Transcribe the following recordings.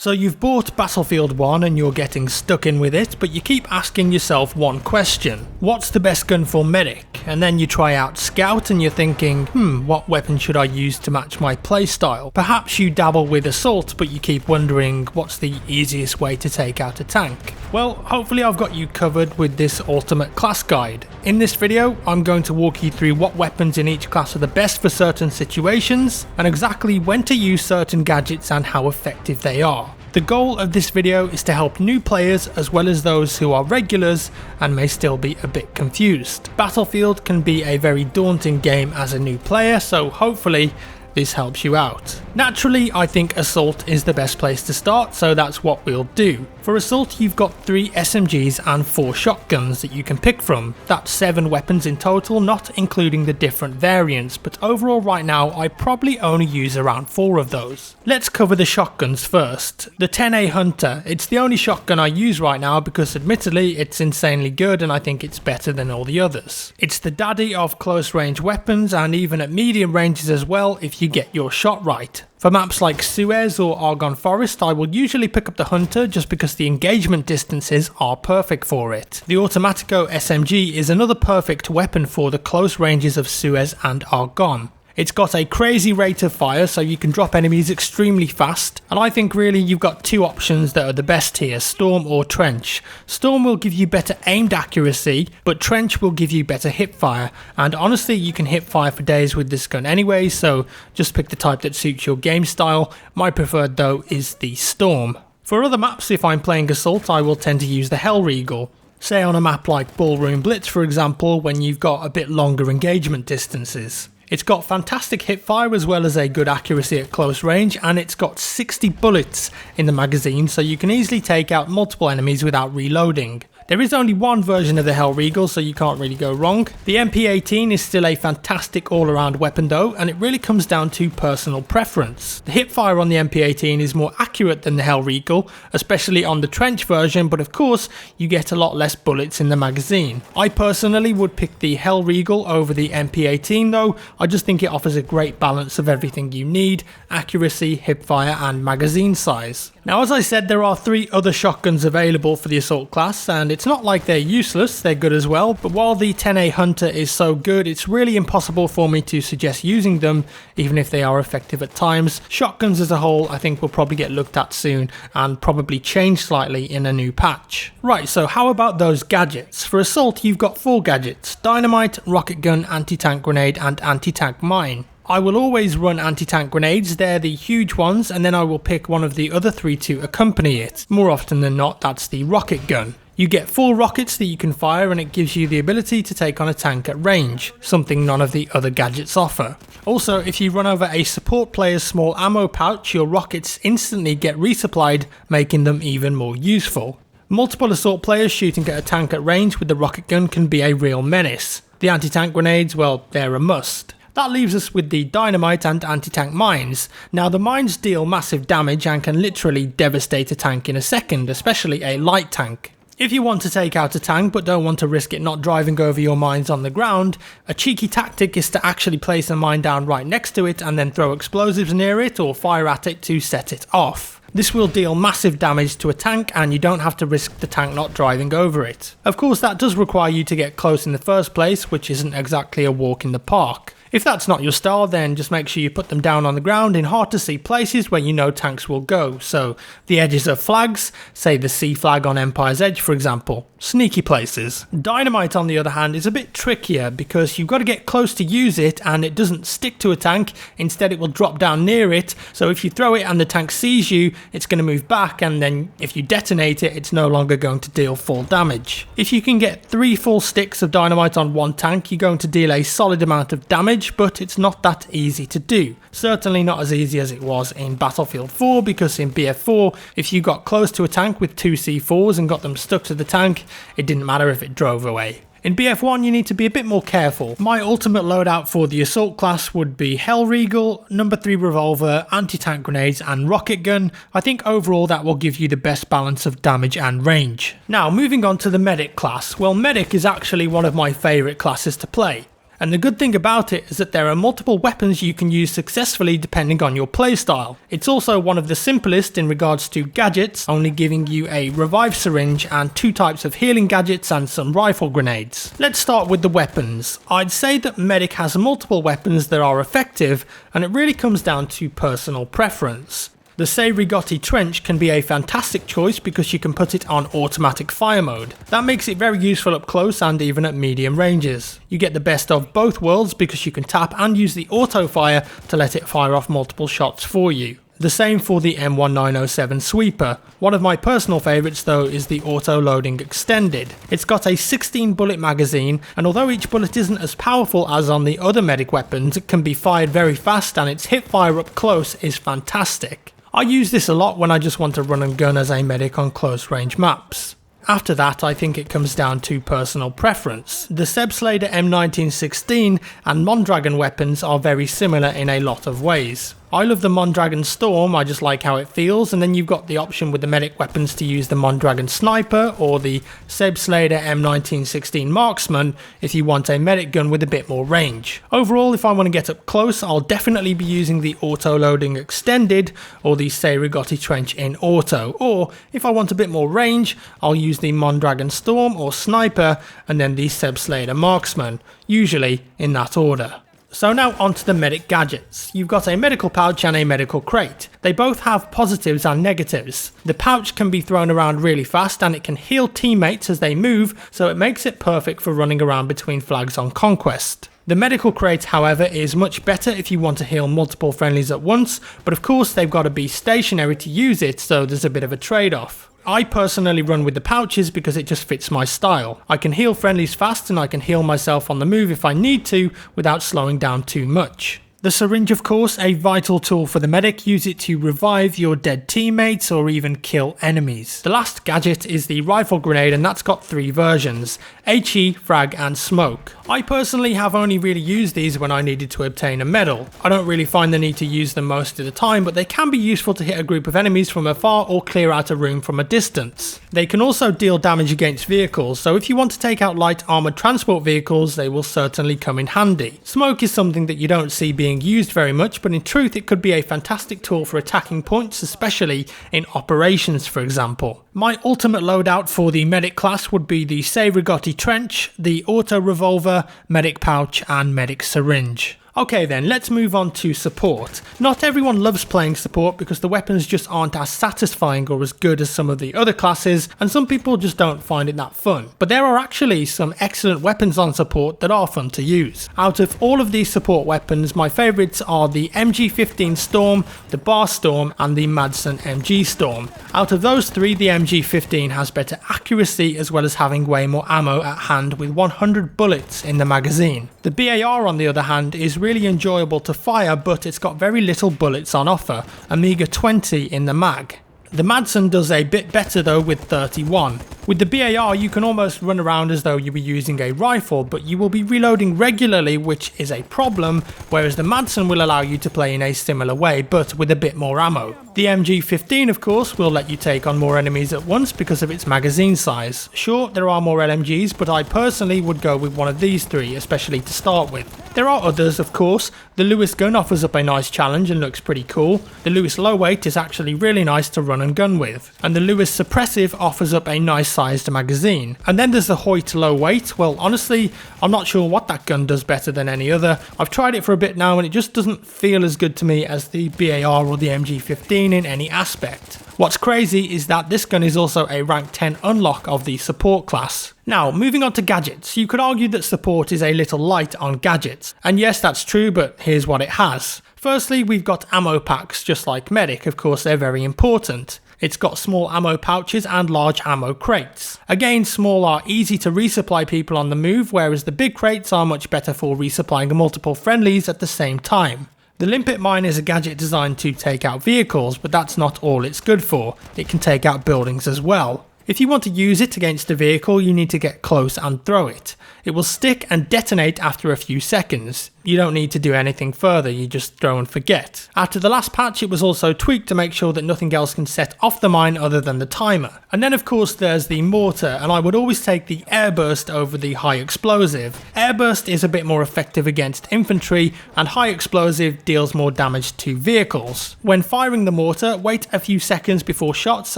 So you've bought Battlefield 1 and you're getting stuck in with it, but you keep asking yourself one question. What's the best gun for medic? And then you try out Scout and you're thinking, what weapon should I use to match my playstyle? Perhaps you dabble with Assault, but you keep wondering what's the easiest way to take out a tank. Well, hopefully I've got you covered with this ultimate class guide. In this video, I'm going to walk you through what weapons in each class are the best for certain situations, and exactly when to use certain gadgets and how effective they are. The goal of this video is to help new players as well as those who are regulars and may still be a bit confused. Battlefield can be a very daunting game as a new player, so hopefully this helps you out. Naturally, I think Assault is the best place to start, so that's what we'll do. For Assault, you've got 3 SMGs and 4 shotguns that you can pick from. That's 7 weapons in total, not including the different variants, but overall right now I probably only use around 4 of those. Let's cover the shotguns first. The 10A Hunter, it's the only shotgun I use right now because admittedly it's insanely good and I think it's better than all the others. It's the daddy of close range weapons and even at medium ranges as well if you get your shot right. For maps like Suez or Argonne Forest, I will usually pick up the Hunter just because the engagement distances are perfect for it. The Automatico SMG is another perfect weapon for the close ranges of Suez and Argonne. It's got a crazy rate of fire, so you can drop enemies extremely fast, and I think really you've got 2 options that are the best here, Storm or Trench. Storm will give you better aimed accuracy, but Trench will give you better hip fire, and honestly you can hip fire for days with this gun anyway, so just pick the type that suits your game style. My preferred though is the Storm. For other maps, if I'm playing Assault, I will tend to use the Hellriegel. Say on a map like Ballroom Blitz for example, when you've got a bit longer engagement distances. It's got fantastic hip fire as well as a good accuracy at close range, and it's got 60 bullets in the magazine, so you can easily take out multiple enemies without reloading. There is only one version of the Hellriegel, so you can't really go wrong. The MP18 is still a fantastic all-around weapon though, and it really comes down to personal preference. The hipfire on the MP18 is more accurate than the Hellriegel, especially on the Trench version, but of course you get a lot less bullets in the magazine. I personally would pick the Hellriegel over the MP18 though. I just think it offers a great balance of everything you need: accuracy, hipfire and magazine size. Now, as I said, there are 3 other shotguns available for the Assault class, and it's not like they're useless, they're good as well, but while the 10A Hunter is so good, it's really impossible for me to suggest using them, even if they are effective at times. Shotguns as a whole I think will probably get looked at soon, and probably change slightly in a new patch. Right, so how about those gadgets? For Assault you've got 4 gadgets: Dynamite, Rocket Gun, Anti-Tank Grenade and Anti-Tank Mine. I will always run anti-tank grenades, they're the huge ones, and then I will pick one of the other 3 to accompany it. More often than not, that's the rocket gun. You get 4 rockets that you can fire, and it gives you the ability to take on a tank at range, something none of the other gadgets offer. Also, if you run over a support player's small ammo pouch, your rockets instantly get resupplied, making them even more useful. Multiple Assault players shooting at a tank at range with the rocket gun can be a real menace. The anti-tank grenades, well, they're a must. That leaves us with the Dynamite and Anti-Tank Mines. Now, the mines deal massive damage and can literally devastate a tank in a second, especially a light tank. If you want to take out a tank but don't want to risk it not driving over your mines on the ground, a cheeky tactic is to actually place a mine down right next to it and then throw explosives near it or fire at it to set it off. This will deal massive damage to a tank and you don't have to risk the tank not driving over it. Of course, that does require you to get close in the first place, which isn't exactly a walk in the park. If that's not your style, then just make sure you put them down on the ground in hard to see places where you know tanks will go, so the edges of flags, say the C flag on Empire's Edge for example. Sneaky places. Dynamite on the other hand is a bit trickier because you've got to get close to use it and it doesn't stick to a tank, instead it will drop down near it, so if you throw it and the tank sees you, it's going to move back, and then if you detonate it, it's no longer going to deal full damage. If you can get 3 full sticks of dynamite on one tank, you're going to deal a solid amount of damage, but it's not that easy to do. Certainly not as easy as it was in Battlefield 4, because in BF4, if you got close to a tank with 2 C4s and got them stuck to the tank, it didn't matter if it drove away. In BF1 you need to be a bit more careful. My ultimate loadout for the Assault class would be Hellriegel, number 3 revolver, anti-tank grenades and rocket gun. I think overall that will give you the best balance of damage and range. Now moving on to the medic class. Well, medic is actually one of my favourite classes to play. And the good thing about it is that there are multiple weapons you can use successfully depending on your playstyle. It's also one of the simplest in regards to gadgets, only giving you a revive syringe and 2 types of healing gadgets and some rifle grenades. Let's start with the weapons. I'd say that Medic has multiple weapons that are effective, and it really comes down to personal preference. The Untitled Trench can be a fantastic choice because you can put it on automatic fire mode. That makes it very useful up close and even at medium ranges. You get the best of both worlds because you can tap and use the auto fire to let it fire off multiple shots for you. The same for the M1907 Sweeper. One of my personal favourites though is the auto loading extended. It's got a 16 bullet magazine, and although each bullet isn't as powerful as on the other medic weapons, it can be fired very fast and its hip fire up close is fantastic. I use this a lot when I just want to run and gun as a medic on close range maps. After that, I think it comes down to personal preference. The Sebslader M1916 and Mondragon weapons are very similar in a lot of ways. I love the Mondragon Storm, I just like how it feels, and then you've got the option with the medic weapons to use the Mondragon Sniper or the Sebslader M1916 Marksman if you want a medic gun with a bit more range. Overall, if I want to get up close, I'll definitely be using the auto loading extended or the Untitled Trench in auto, or if I want a bit more range, I'll use the Mondragon Storm or Sniper and then the Sebslader Marksman, usually in that order. So now onto the medic gadgets. You've got a medical pouch and a medical crate. They both have positives and negatives. The pouch can be thrown around really fast and it can heal teammates as they move, so it makes it perfect for running around between flags on Conquest. The medical crate, however, is much better if you want to heal multiple friendlies at once, but of course they've got to be stationary to use it, so there's a bit of a trade-off. I personally run with the pouches because it just fits my style. I can heal friendlies fast and I can heal myself on the move if I need to without slowing down too much. The syringe, of course, a vital tool for the medic. Use it to revive your dead teammates or even kill enemies. The last gadget is the rifle grenade, and that's got 3 versions: HE, Frag and Smoke. I personally have only really used these when I needed to obtain a medal. I don't really find the need to use them most of the time, but they can be useful to hit a group of enemies from afar or clear out a room from a distance. They can also deal damage against vehicles, so if you want to take out light armoured transport vehicles, they will certainly come in handy. Smoke is something that you don't see being used very much, but in truth it could be a fantastic tool for attacking points, especially in operations for example. My ultimate loadout for the medic class would be the Untitled Trench, the auto revolver, medic pouch and medic syringe. Okay then, let's move on to support. Not everyone loves playing support because the weapons just aren't as satisfying or as good as some of the other classes, and some people just don't find it that fun. But there are actually some excellent weapons on support that are fun to use. Out of all of these support weapons, my favourites are the MG15 Storm, the Bar Storm and the Madsen MG Storm. Out of those 3, the MG15 has better accuracy as well as having way more ammo at hand with 100 bullets in the magazine. The BAR on the other hand is really enjoyable to fire, but it's got very little bullets on offer, a meagre 20 in the mag. The Madsen does a bit better though with 31. With the BAR you can almost run around as though you were using a rifle, but you will be reloading regularly, which is a problem, whereas the Madsen will allow you to play in a similar way but with a bit more ammo. The MG15 of course will let you take on more enemies at once because of its magazine size. Sure, there are more LMGs, but I personally would go with one of these 3, especially to start with. There are others of course. The Lewis gun offers up a nice challenge and looks pretty cool. The Lewis low weight is actually really nice to run and gun with, and the Lewis suppressive offers up a nice sized magazine. And then there's the Hoyt low weight. Well, honestly, I'm not sure what that gun does better than any other. I've tried it for a bit now and it just doesn't feel as good to me as the BAR or the MG15 in any aspect. What's crazy is that this gun is also a rank 10 unlock of the support class. Now, moving on to gadgets, you could argue that support is a little light on gadgets, and yes, that's true, but here's what it has. Firstly, we've got ammo packs, just like medic. Of course they're very important. It's got small ammo pouches and large ammo crates. Again, small are easy to resupply people on the move, whereas the big crates are much better for resupplying multiple friendlies at the same time. The Limpet Mine is a gadget designed to take out vehicles, but that's not all it's good for. It can take out buildings as well. If you want to use it against a vehicle, you need to get close and throw it. It will stick and detonate after a few seconds. You don't need to do anything further, you just throw and forget. After the last patch, it was also tweaked to make sure that nothing else can set off the mine other than the timer. And then of course there's the mortar, and I would always take the airburst over the high explosive. Airburst is a bit more effective against infantry, and high explosive deals more damage to vehicles. When firing the mortar, wait a few seconds before shots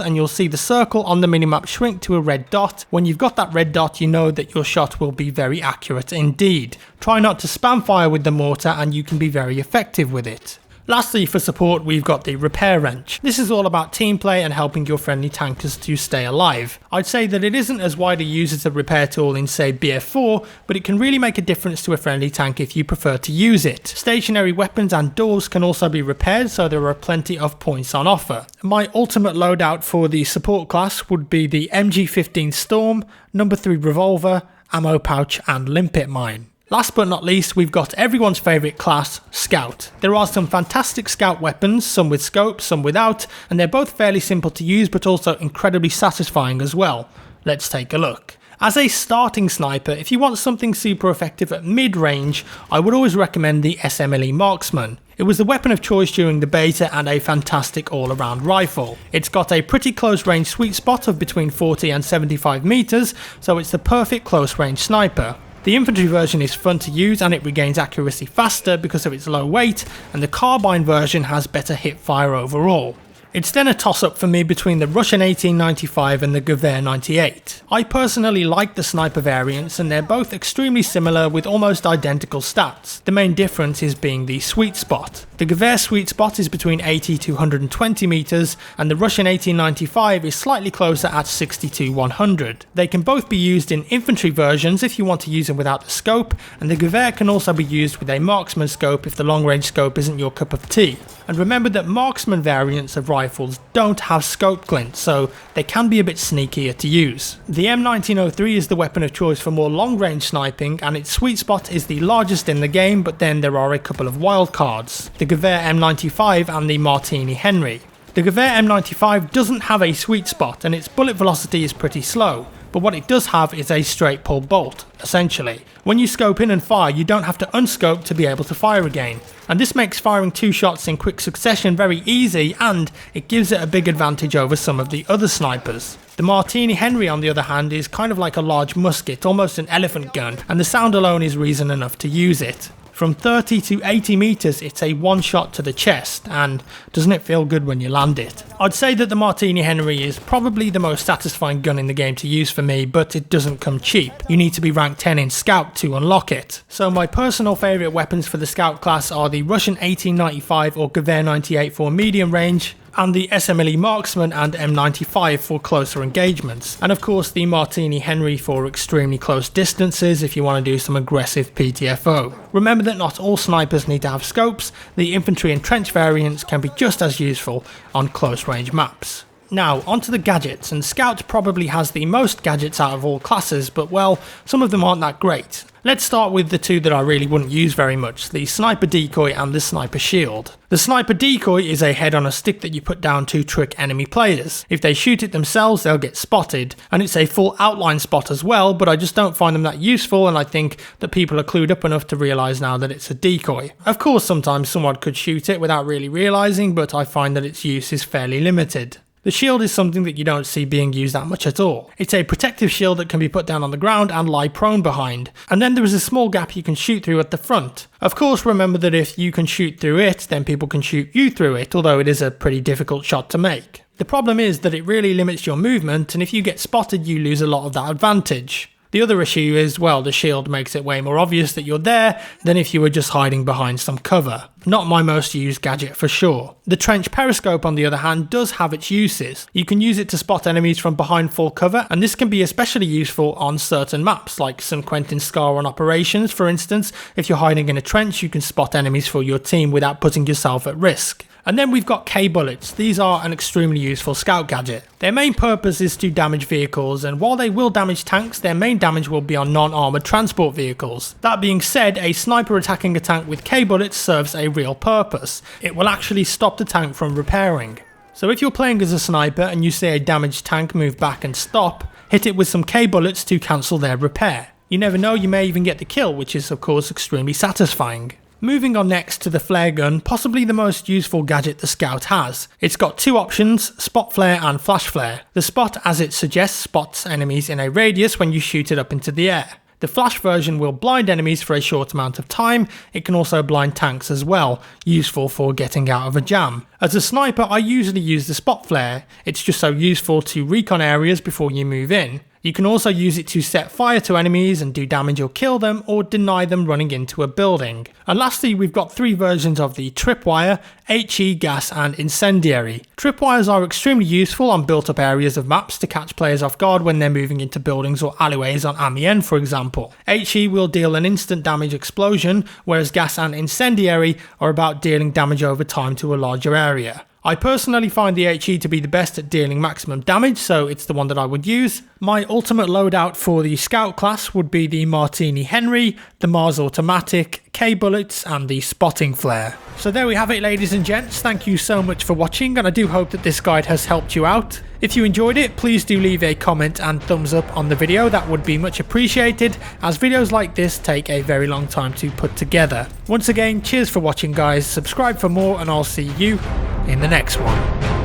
and you'll see the circle on the minimap shrink to a red dot. When you've got that red dot, you know that your shot will be very accurate indeed. Try not to spam fire with the mortar and you can be very effective with it. Lastly, for support, we've got the repair wrench. This is all about team play and helping your friendly tankers to stay alive. I'd say that it isn't as widely used as a repair tool in say BF4, but it can really make a difference to a friendly tank if you prefer to use it. Stationary weapons and doors can also be repaired, so there are plenty of points on offer. My ultimate loadout for the support class would be the MG15 Storm, number 3 revolver, ammo pouch and limpet mine. Last but not least, we've got everyone's favourite class, Scout. There are some fantastic Scout weapons, some with scope, some without, and they're both fairly simple to use but also incredibly satisfying as well. Let's take a look. As a starting sniper, if you want something super effective at mid-range, I would always recommend the SMLE Marksman. It was the weapon of choice during the beta and a fantastic all-around rifle. It's got a pretty close range sweet spot of between 40 and 75 meters, so it's the perfect close range sniper. The infantry version is fun to use and it regains accuracy faster because of its low weight, and the carbine version has better hip fire overall. It's then a toss-up for me between the Russian 1895 and the Gewehr 98. I personally like the sniper variants and they're both extremely similar with almost identical stats. The main difference is being the sweet spot. The Gewehr sweet spot is between 80 to 120 meters and the Russian 1895 is slightly closer at 60 to 100. They can both be used in infantry versions if you want to use them without the scope, and the Gewehr can also be used with a marksman scope if the long range scope isn't your cup of tea. And remember that marksman variants of rifles don't have scope glint, so they can be a bit sneakier to use. The M1903 is the weapon of choice for more long range sniping, and its sweet spot is the largest in the game, but then there are a couple of wildcards, the Gewehr M95 and the Martini Henry. The Gewehr M95 doesn't have a sweet spot and its bullet velocity is pretty slow, but what it does have is a straight pull bolt, essentially. When you scope in and fire, you don't have to unscope to be able to fire again, and this makes firing 2 shots in quick succession very easy, and it gives it a big advantage over some of the other snipers. The Martini Henry on the other hand is kind of like a large musket, almost an elephant gun, and the sound alone is reason enough to use it. From 30 to 80 meters, it's a one shot to the chest, and doesn't it feel good when you land it? I'd say that the Martini Henry is probably the most satisfying gun in the game to use for me, but it doesn't come cheap. You need to be rank 10 in Scout to unlock it. So my personal favourite weapons for the Scout class are the Russian 1895 or Gewehr 98 for medium range, and the SMLE Marksman and M95 for closer engagements, and of course the Martini Henry for extremely close distances if you want to do some aggressive PTFO. Remember that not all snipers need to have scopes, the infantry and trench variants can be just as useful on close range maps. Now, onto the gadgets, and Scout probably has the most gadgets out of all classes, but well, some of them aren't that great. Let's start with the two that I really wouldn't use very much, the Sniper Decoy and the Sniper Shield. The Sniper Decoy is a head on a stick that you put down to trick enemy players. If they shoot it themselves, they'll get spotted, and it's a full outline spot as well, but I just don't find them that useful, and I think that people are clued up enough to realise now that it's a decoy. Of course, sometimes someone could shoot it without really realising, but I find that its use is fairly limited. The shield is something that you don't see being used that much at all. It's a protective shield that can be put down on the ground and lie prone behind, and then there is a small gap you can shoot through at the front. Of course, remember that if you can shoot through it, then people can shoot you through it, although it is a pretty difficult shot to make. The problem is that it really limits your movement, and if you get spotted you lose a lot of that advantage. The other issue is, well, the shield makes it way more obvious that you're there than if you were just hiding behind some cover. Not my most used gadget for sure. The trench periscope on the other hand does have its uses. You can use it to spot enemies from behind full cover, and this can be especially useful on certain maps, like St. Quentin Scar on Operations for instance. If you're hiding in a trench you can spot enemies for your team without putting yourself at risk. And then we've got K-bullets. These are an extremely useful scout gadget. Their main purpose is to damage vehicles, and while they will damage tanks, their main damage will be on non-armoured transport vehicles. That being said, a sniper attacking a tank with K-bullets serves a real purpose. It will actually stop the tank from repairing. So if you're playing as a sniper and you see a damaged tank move back and stop, hit it with some K-bullets to cancel their repair. You never know, you may even get the kill, which is of course extremely satisfying. Moving on next to the flare gun, possibly the most useful gadget the Scout has. It's got two options, spot flare and flash flare. The spot, as it suggests, spots enemies in a radius when you shoot it up into the air. The flash version will blind enemies for a short amount of time. It can also blind tanks as well, useful for getting out of a jam. As a sniper, I usually use the spot flare. It's just so useful to recon areas before you move in. You can also use it to set fire to enemies and do damage or kill them, or deny them running into a building. And lastly, we've got three versions of the tripwire, HE, gas and incendiary. Tripwires are extremely useful on built up areas of maps to catch players off guard when they're moving into buildings or alleyways on Amiens, for example. HE will deal an instant damage explosion, whereas gas and incendiary are about dealing damage over time to a larger area. I personally find the HE to be the best at dealing maximum damage, so it's the one that I would use. My ultimate loadout for the Scout class would be the Martini Henry, the Mars Automatic, K-Bullets and the Spotting Flare. So there we have it, ladies and gents. Thank you so much for watching, and I do hope that this guide has helped you out. If you enjoyed it, please do leave a comment and thumbs up on the video. That would be much appreciated, as videos like this take a very long time to put together. Once again, cheers for watching guys, subscribe for more and I'll see you in the next one.